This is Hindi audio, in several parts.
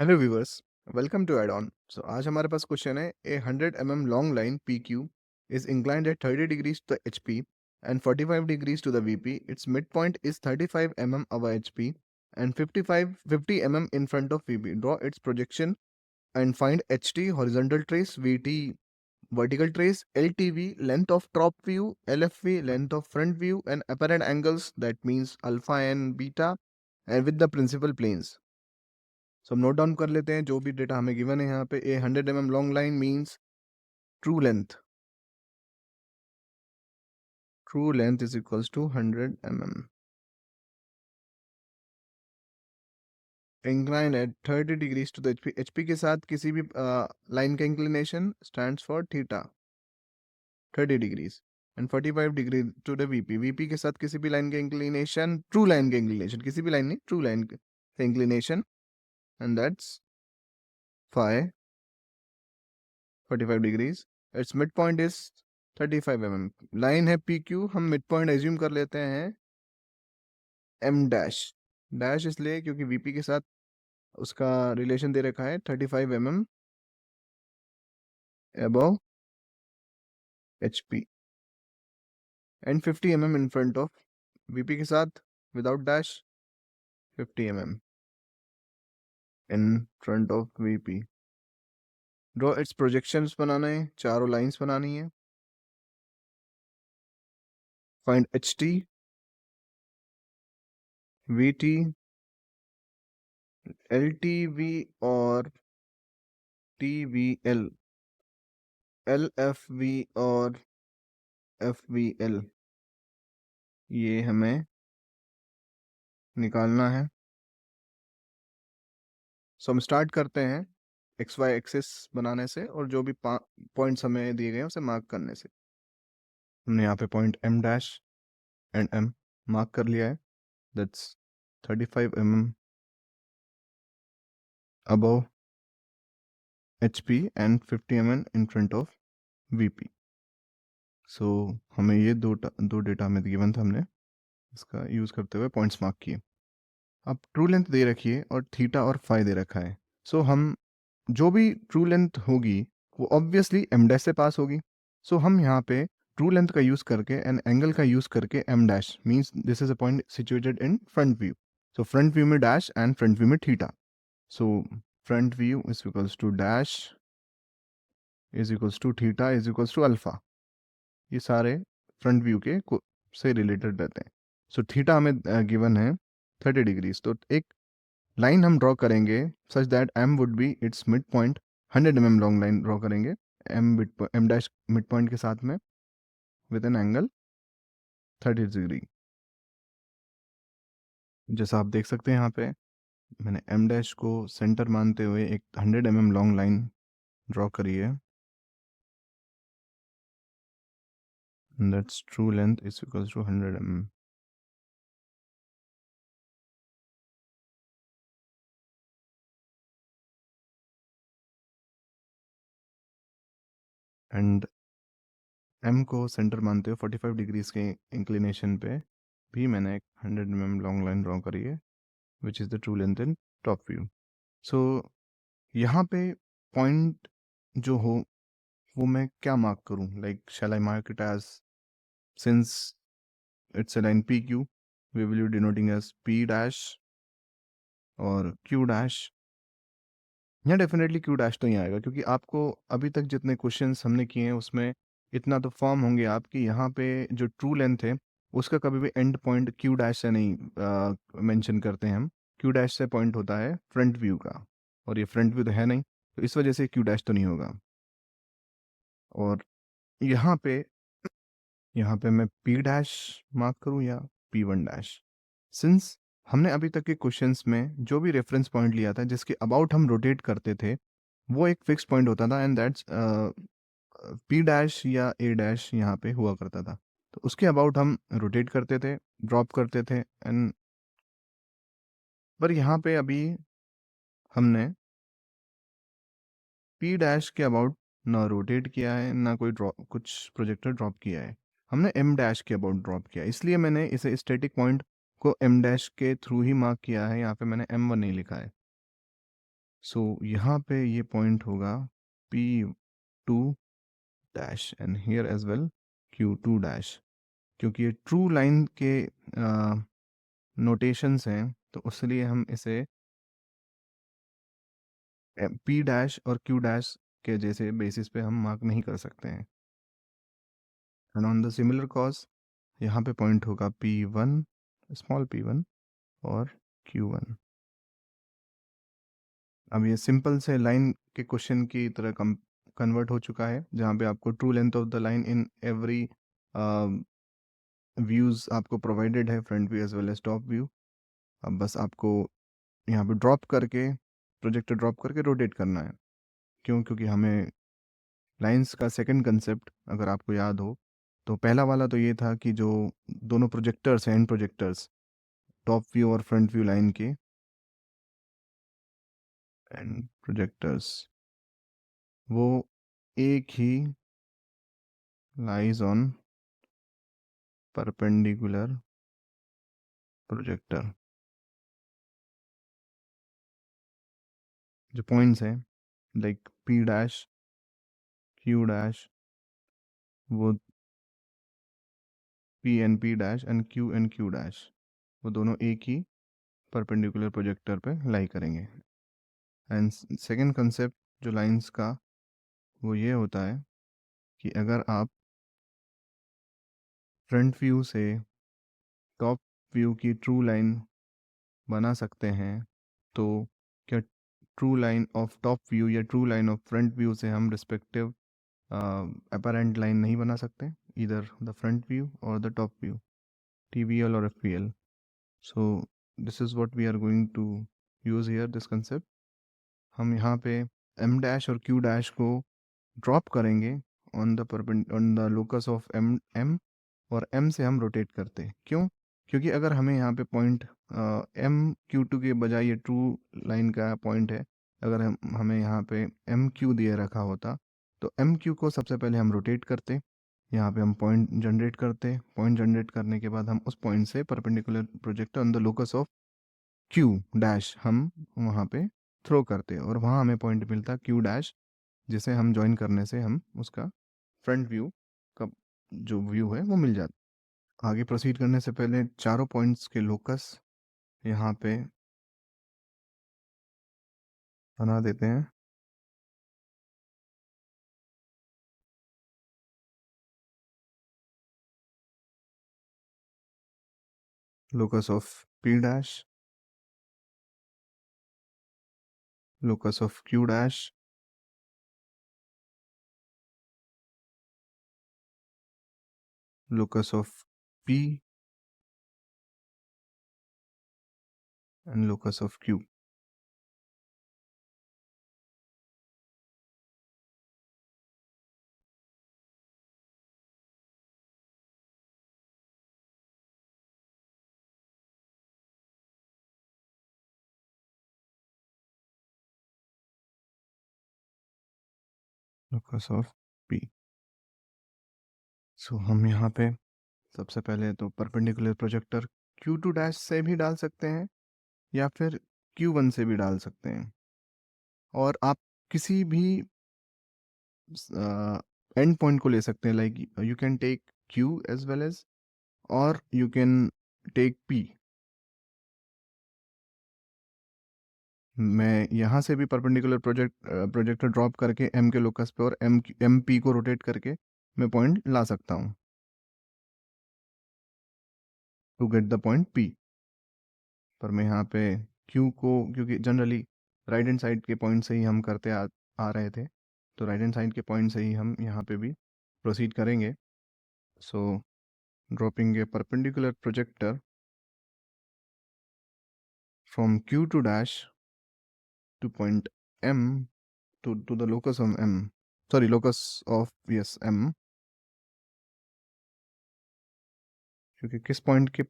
Hello viewers, welcome to add on. So आज हमारे पास क्वेश्चन है a 100 mm long line P Q is inclined at 30 degrees to the H P and 45 degrees to the V P. Its mid point is 35 mm above H P and 50 mm in front of VP. Draw its projection and find HT horizontal trace, VT vertical trace, LTV length of top view, LFV length of front view, and apparent angles, that means alpha and beta, and with the principal planes. सो हम नोट डाउन कर लेते हैं जो भी डेटा हमें गिवन है यहाँ पे. A 100 mm long line means true length is equals to 100 mm. Incline at 30 degrees to the HP. HP के साथ किसी भी लाइन का inclination stands for theta 30 degrees and 45 degree to the VP. VP के साथ किसी भी लाइन का इंक्लिनेशन, ट्रू लाइन का इंक्लिनेशन, किसी भी लाइन नहीं, ट्रू लाइन का inclination, and that's 45 degrees. It's mid point is 35 mm. Line है पी क्यू, हम मिड पॉइंट एज्यूम कर लेते हैं एम डैश. डैश इसलिए क्योंकि वीपी के साथ उसका रिलेशन दे रखा है 35 mm above HP and 50 mm in front of VP के साथ without dash 50 mm in front of VP. Draw its projections बनाना है, चारों लाइंस बनानी है. फाइंड HT, VT, LTV और TVL, LFV और FVL. ये हमें निकालना है. सो हम स्टार्ट करते हैं एक्स वाई एक्सिस बनाने से और जो भी पॉइंट्स हमें दिए गए हैं उसे मार्क करने से. हमने यहाँ पे point M dash and M mark कर लिया है. That's 35 mm above HP and 50 mm in front of VP. So हमें ये दो डेटा हमें गिवन था, हमने इसका यूज़ करते हुए पॉइंट्स मार्क किए. अब ट्रू लेंथ दे रखी है और थीटा और फाई दे रखा है. सो हम जो भी ट्रू लेंथ होगी वो ऑब्वियसली एम डैश से पास होगी. सो हम यहाँ पे ट्रू लेंथ का यूज़ करके एंड एंगल का यूज़ करके M dash means this is a point situated in front view. So front view में डैश एंड फ्रंट व्यू में theta. So front view is equals to dash is equals to theta is equals to alpha. ये सारे फ्रंट व्यू के से रिलेटेड रहते हैं. सो थीटा हमें गिवन है 30 डिग्रीज. तो एक लाइन हम ड्रॉ करेंगे such that M would be its mid point. 100 mm long line draw करेंगे एम डैश मिड पॉइंट के साथ में विद एन एंगल 30 डिग्री. जैसा आप देख सकते हैं यहाँ पे मैंने एम डैश को सेंटर मानते हुए एक 100 mm लॉन्ग लाइन ड्रॉ करी है. That's true length is equals to 100 mm. And M को सेंटर मानते हुए 45 डिग्रीज के इंक्लिनेशन पे भी मैंने एक 100 mm लॉन्ग लाइन ड्रॉ करी है which is the true length in top view. So यहाँ पे पॉइंट जो हो वो मैं क्या मार्क करूँ. Like shall I mark it as, since it's a line P Q, we will be denoting as P dash और क्यू डैश. यहाँ डेफिनेटली क्यू डैश तो ही आएगा क्योंकि आपको अभी तक जितने क्वेश्चंस हमने किए हैं उसमें इतना तो फॉर्म होंगे आपकी. यहाँ पे जो ट्रू लेंथ है उसका कभी भी एंड पॉइंट क्यू डैश से नहीं मेंशन करते हैं हम. क्यू डैश से पॉइंट होता है फ्रंट व्यू का और ये फ्रंट व्यू तो है नहीं, तो इस वजह से क्यू डैश तो नहीं होगा. और यहाँ पे मैं पी डैश मार्क करूँ या पी वन डैश. सिंस हमने अभी तक के क्वेश्चंस में जो भी रेफरेंस पॉइंट लिया था जिसके अबाउट हम रोटेट करते थे वो एक फिक्स पॉइंट होता था एंड दैट्स पी डैश या ए डैश यहाँ पे हुआ करता था. तो उसके अबाउट हम रोटेट करते थे, ड्रॉप करते थे एंड पर यहाँ पे अभी हमने पी डैश के अबाउट ना रोटेट किया है ना कोई कुछ प्रोजेक्टर ड्रॉप किया है. हमने एम डैश के अबाउट ड्रॉप किया, इसलिए मैंने इसे स्टैटिक पॉइंट को एम डैश के थ्रू ही मार्क किया है. यहाँ पे मैंने M1 नहीं लिखा है. सो यहाँ पे ये पॉइंट होगा P2 dash and here as well Q2 dash, क्योंकि ये ट्रू लाइन के नोटेशंस हैं तो उसलिए हम इसे P डैश और Q डैश के जैसे बेसिस पे हम मार्क नहीं कर सकते हैं। And on the similar cause यहाँ पे पॉइंट होगा P1 स्मॉल p1 और Q1। अब ये सिंपल से लाइन के क्वेश्चन की तरह कन्वर्ट हो चुका है, जहाँ पे आपको true length of the line in every views आपको प्रोवाइडेड है, front view as well as top view. अब बस आपको यहाँ पे ड्रॉप करके प्रोजेक्टर ड्रॉप करके रोटेट करना है। क्यों? क्योंकि हमें लाइंस का सेकंड कंसेप्ट अगर आपको याद हो तो पहला वाला तो ये था कि जो दोनों प्रोजेक्टर्स हैं, एंड प्रोजेक्टर्स टॉप व्यू और फ्रंट व्यू लाइन के एंड प्रोजेक्टर्स वो एक ही लाइज ऑन परपेंडिकुलर प्रोजेक्टर। जो पॉइंट्स हैं like P dash Q dash, वो P and P dash and Q and Q dash, वो दोनों एक ही परपेंडिकुलर प्रोजेक्टर पे लाई करेंगे। एंड सेकंड कंसेप्ट जो लाइंस का वो ये होता है कि अगर आप फ्रंट व्यू से टॉप व्यू की ट्रू लाइन बना सकते हैं, तो क्या true line of top view या true line of front view से हम रिस्पेक्टिव अपरेंट लाइन नहीं बना सकते, इधर द फ्रंट व्यू और द टॉप व्यू, TVL और FVL। So this is what we are going to use here, this concept. हम यहाँ पे M डैश और Q डैश को ड्रॉप करेंगे on the locus of M और M से हम रोटेट करते हैं। क्यों? क्योंकि अगर हमें यहाँ पे पॉइंट MQ2 के बजाय ये ट्रू लाइन का पॉइंट है, अगर हमें यहाँ पे MQ दिए रखा होता तो MQ को सबसे पहले हम रोटेट करते, यहाँ पे हम पॉइंट जनरेट करते, पॉइंट जनरेट करने के बाद हम उस पॉइंट से perpendicular projector on the locus of Q dash हम वहाँ पे थ्रो करते और वहाँ हमें पॉइंट मिलता Q डैश, जिसे हम ज्वाइन करने से हम उसका फ्रंट व्यू का जो व्यू है वो मिल जाता। आगे प्रोसीड करने से पहले चारों पॉइंट्स के लोकस यहाँ पे बना देते हैं। Locus of P dash, locus of Q dash, locus of P and locus of Q। Locus of P। सो हम यहाँ पे सबसे पहले तो परपेंडिकुलर प्रोजेक्टर Q2 डैश से भी डाल सकते हैं या फिर Q1 से भी डाल सकते हैं, और आप किसी भी एंड पॉइंट को ले सकते हैं, like you can take Q as well as, और यू कैन टेक P। मैं यहाँ से भी परपेंडिकुलर प्रोजेक्टर ड्रॉप करके M के लोकस पे और MP को रोटेट करके मैं पॉइंट ला सकता हूँ to get the point P। पर मैं यहाँ पे Q को, क्योंकि जनरली राइट हैंड साइड के पॉइंट से ही हम करते आ रहे थे, तो राइट हैंड साइड के पॉइंट से ही हम यहाँ पे भी प्रोसीड करेंगे। So dropping a perpendicular projector from Q2 dash to point M, to the locus of M, sorry, locus of, yes, M, क्योंकि किस पॉइंट के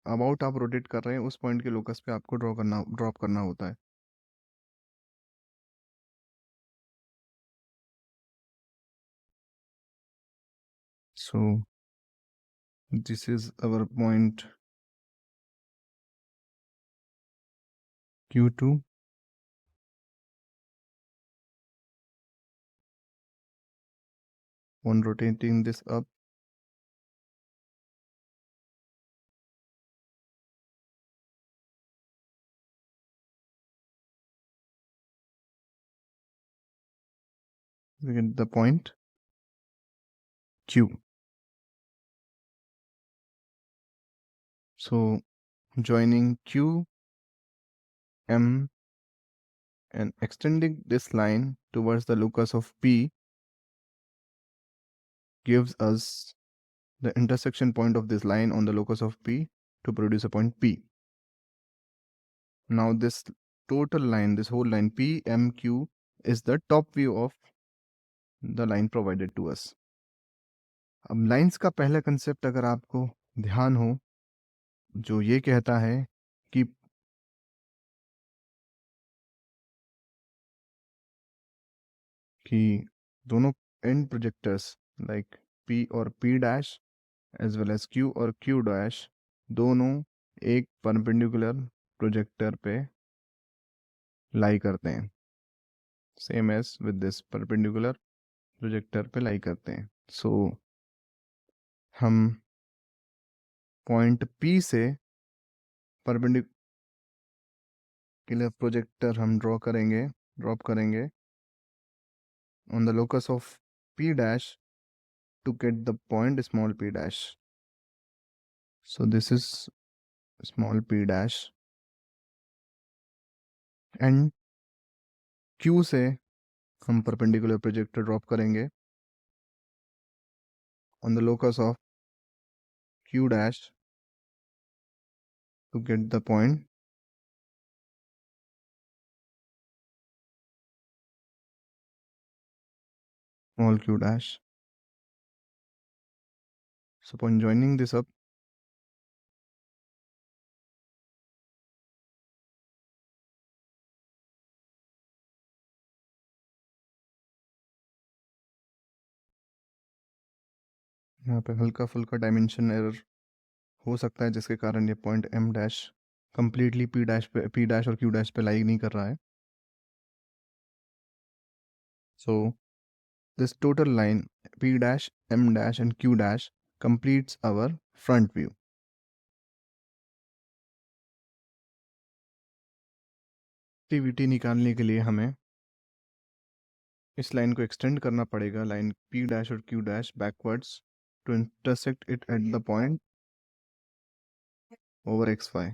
अबाउट आप रोटेट कर रहे हैं उस पॉइंट के लोकस पे आपको ड्रॉप करना होता है। So this is our point Q2 On rotating this up, we get the point Q. So joining Q, M, and extending this line towards the locus of P gives us the intersection point of this line on the locus of P to produce a point P. Now this total line, this whole line PMQ is the top view of the line provided to us. अब लाइंस का पहला कंसेप्ट अगर आपको ध्यान हो, जो ये कहता है कि दोनों एंड प्रोजेक्टर्स लाइक P और P dash as well as Q और Q डैश दोनों एक परपेंडिकुलर प्रोजेक्टर पे लाई करते हैं, same as with this perpendicular projector पे लाई करते हैं. सो हम पॉइंट P से परपेंडिकुलर प्रोजेक्टर हम ड्रॉप करेंगे on the locus of P dash to get the point small p dash. So this is small p dash and Q से हम परपेंडिकुलर प्रोजेक्टर ड्रॉप करेंगे on the locus of Q dash to get the point small q dash. So upon joining this up, यहाँ पे हल्का फुल्का डायमेंशन एरर हो सकता है जिसके कारण ये point M dash completely P dash और Q डैश पे लाई नहीं कर रहा है. So this total line P dash, M dash and Q dash completes our front view. Activity निकालने के लिए हमें इस लाइन को एक्सटेंड करना पड़ेगा, लाइन P डैश और Q dash backwards to intersect it at the point over XY.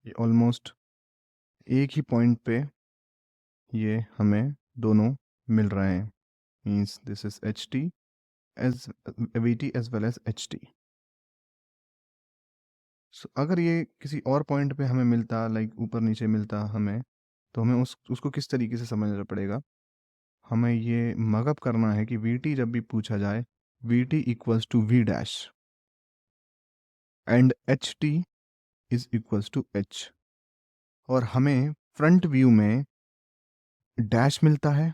ये ऑलमोस्ट एक ही पॉइंट पे ये हमें दोनों मिल रहे हैं, means this is HT as VT as well as HT. So, अगर ये किसी और पॉइंट पे हमें मिलता, लाइक ऊपर नीचे मिलता हमें, तो हमें उसको किस तरीके से समझना पड़ेगा. हमें ये मगअप करना है कि VT जब भी पूछा जाए VT equals to V dash and HT is equals to H. और हमें फ्रंट व्यू में डैश मिलता है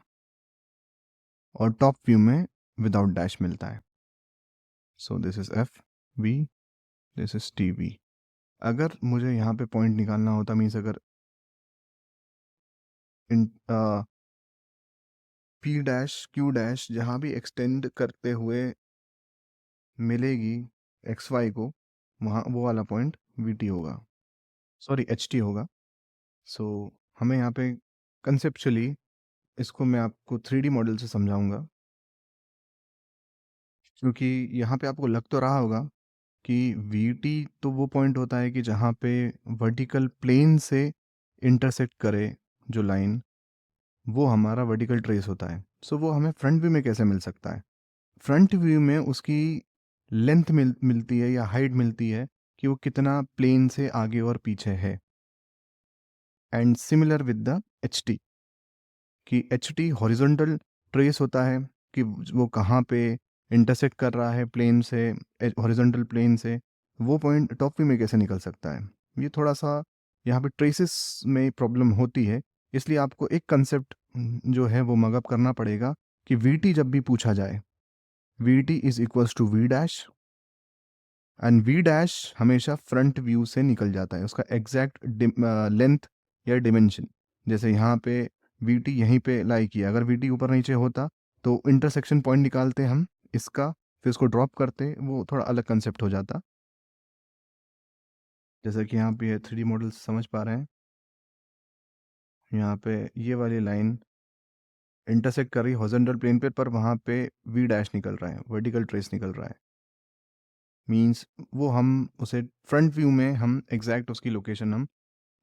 और टॉप व्यू में विदाउट डैश मिलता है. So this is FV, this is TV. अगर मुझे यहाँ पे पॉइंट निकालना होता, मीन्स अगर P डैश Q डैश जहाँ भी एक्सटेंड करते हुए मिलेगी XY को, वहाँ वो वाला पॉइंट VT होगा, सॉरी HT होगा. सो हमें यहाँ पे कंसेप्चुअली इसको मैं आपको 3D मॉडल से समझाऊंगा, क्योंकि यहाँ पे आपको लग तो रहा होगा कि VT तो वो पॉइंट होता है कि जहाँ पे वर्टिकल प्लेन से इंटरसेक्ट करे जो लाइन, वो हमारा वर्टिकल ट्रेस होता है. सो वो हमें फ्रंट व्यू में कैसे मिल सकता है. फ्रंट व्यू में उसकी लेंथ मिलती है या हाइट मिलती है कि वो कितना प्लेन से आगे और पीछे है. And similar with the HT, कि HT हॉरिजॉन्टल ट्रेस होता है कि वो कहाँ पे इंटरसेक्ट कर रहा है प्लेन से, हॉरिजॉन्टल प्लेन से. वो पॉइंट टॉप व्यू में कैसे निकल सकता है. ये थोड़ा सा यहाँ पे ट्रेसेस में प्रॉब्लम होती है, इसलिए आपको एक कंसेप्ट जो है वो मगअप करना पड़ेगा कि VT जब भी पूछा जाए, V T is equals to V dash, and V dash हमेशा फ्रंट व्यू से निकल जाता है, उसका एग्जैक्ट लेंथ या डिमेंशन। जैसे यहाँ पे वी टी यहीं पे लाई किया, अगर वी टी ऊपर नीचे होता तो इंटरसेक्शन पॉइंट निकालते हम इसका, फिर उसको ड्रॉप करते, वो थोड़ा अलग कंसेप्ट हो जाता। जैसा कि यहाँ पे ये 3D मॉडल समझ पा रहे हैं, यहाँ पे ये वाली लाइन इंटरसेक्ट कर रही है हॉरिजॉन्टल प्लेन पे, पर वहाँ पे वी डैश निकल रहा है, वर्टिकल ट्रेस निकल रहा है। मींस वो हम उसे फ्रंट व्यू में हम एग्जैक्ट उसकी लोकेशन हम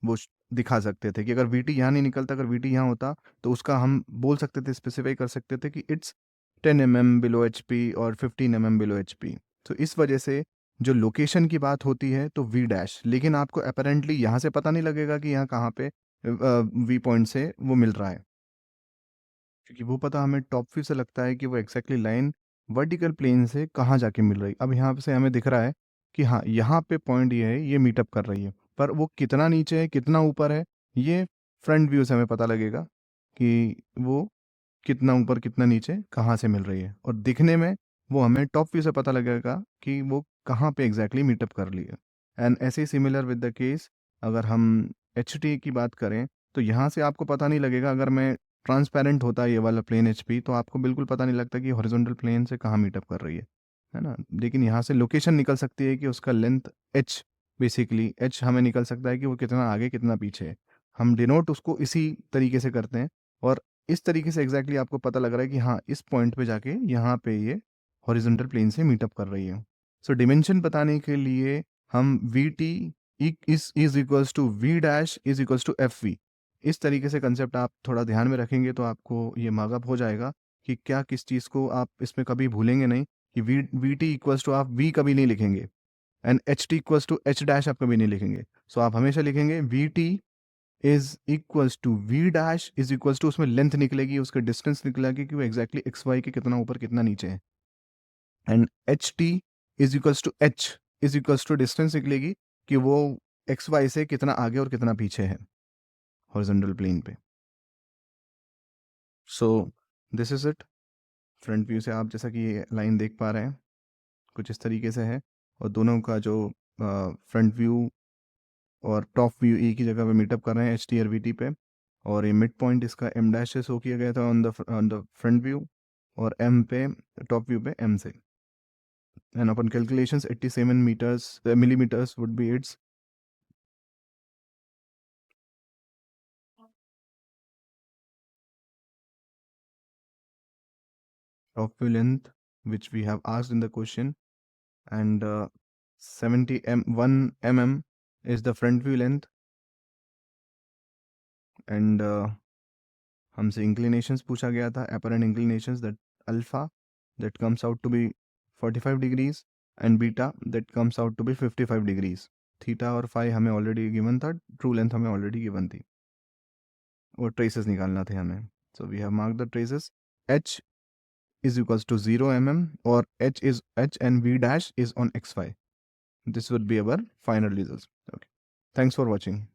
वो दिखा सकते थे कि अगर वी टी यहाँ नहीं निकलता, अगर वी टी यहाँ होता तो उसका हम बोल सकते थे, स्पेसिफाई कर सकते थे कि it's 10 mm below H P और 15 mm बिलो एच पी। तो इस वजह से जो लोकेशन की बात होती है तो वी डैश, लेकिन आपको अपेरेंटली यहाँ से पता नहीं लगेगा कि यहाँ कहाँ पे वी पॉइंट से वो मिल रहा है, क्योंकि वो पता हमें टॉप व्यू से लगता है कि वो एक्जैक्टली लाइन वर्टिकल प्लेन से कहाँ जाके मिल रही है। अब यहाँ से हमें दिख रहा है कि हाँ यहाँ पे पॉइंट ये है, ये मीटअप कर रही है, पर वो कितना नीचे है कितना ऊपर है ये फ्रंट व्यू से हमें पता लगेगा कि वो कितना ऊपर कितना नीचे कहाँ से मिल रही है, और दिखने में वो हमें टॉप व्यू से पता लगेगा कि वो कहाँ पे एग्जैक्टली मीटअप कर रही है। एंड ऐसे ही सिमिलर विद द केस, अगर हम एच टी की बात करें तो यहाँ से आपको पता नहीं लगेगा, अगर मैं ट्रांसपेरेंट होता है ये वाला प्लेन एच पी तो आपको बिल्कुल पता नहीं लगता कि हॉरिजॉन्टल प्लेन से कहाँ मीटअप कर रही है ना। लेकिन यहाँ से लोकेशन निकल सकती है कि उसका लेंथ एच, बेसिकली एच हमें निकल सकता है कि वो कितना आगे कितना पीछे है, हम डिनोट उसको इसी तरीके से करते हैं। और इस तरीके से एग्जैक्टली आपको पता लग रहा है कि हाँ इस पॉइंट पे जाके यहाँ पे ये हॉरिजॉन्टल प्लेन से मीटअप कर रही है। सो डिमेंशन बताने के लिए हम V T is equals to V dash is equals to F V, इस तरीके से कंसेप्ट आप थोड़ा ध्यान में रखेंगे तो आपको ये मार्कअप हो जाएगा कि क्या किस चीज़ को आप इसमें कभी भूलेंगे नहीं, कि वी टी इक्वल्स टू आप वी कभी नहीं लिखेंगे, and H T equals to H dash आप कभी नहीं लिखेंगे। सो आप हमेशा लिखेंगे V T is equals to V dash is equals to, उसमें लेंथ निकलेगी, उसका डिस्टेंस निकलेगी कि वो एक्जैक्टली एक्स वाई के कितना ऊपर कितना नीचे है, and H T is equals to H is equals to distance निकलेगी कि वो एक्स वाई से कितना आगे और कितना पीछे है हॉरिजॉन्टल प्लेन पे। So this is it. Front view से आप जैसा कि ये लाइन देख पा रहे हैं कुछ इस तरीके से है, और दोनों का जो फ्रंट व्यू और टॉप व्यू एक ही जगह पे मीटअप कर रहे हैं एच टी और वी टी पे, और ये मिड पॉइंट इसका एम डैश से शो किया गया था ऑन द फ्रंट व्यू, और एम पे टॉप व्यू पे एम से, एंड अपन calculations 87 metres millimetres would be its top view length which we have asked in the question, and 1 mm is the front view length, and हमसे इंक्लिनेशंस पूछा गया था, apparent inclinations that alpha that comes out to be 45 degrees and beta that comes out to be 55 degrees। Theta और फाई हमें ऑलरेडी गिवन था, ट्रू लेंथ हमें ऑलरेडी गिवन थी, और ट्रेसेस निकालना थे हमें। So we have mark the traces, h is equals to 0 mm, or h and v dash is on xy. This would be our final results. Okay, thanks for watching.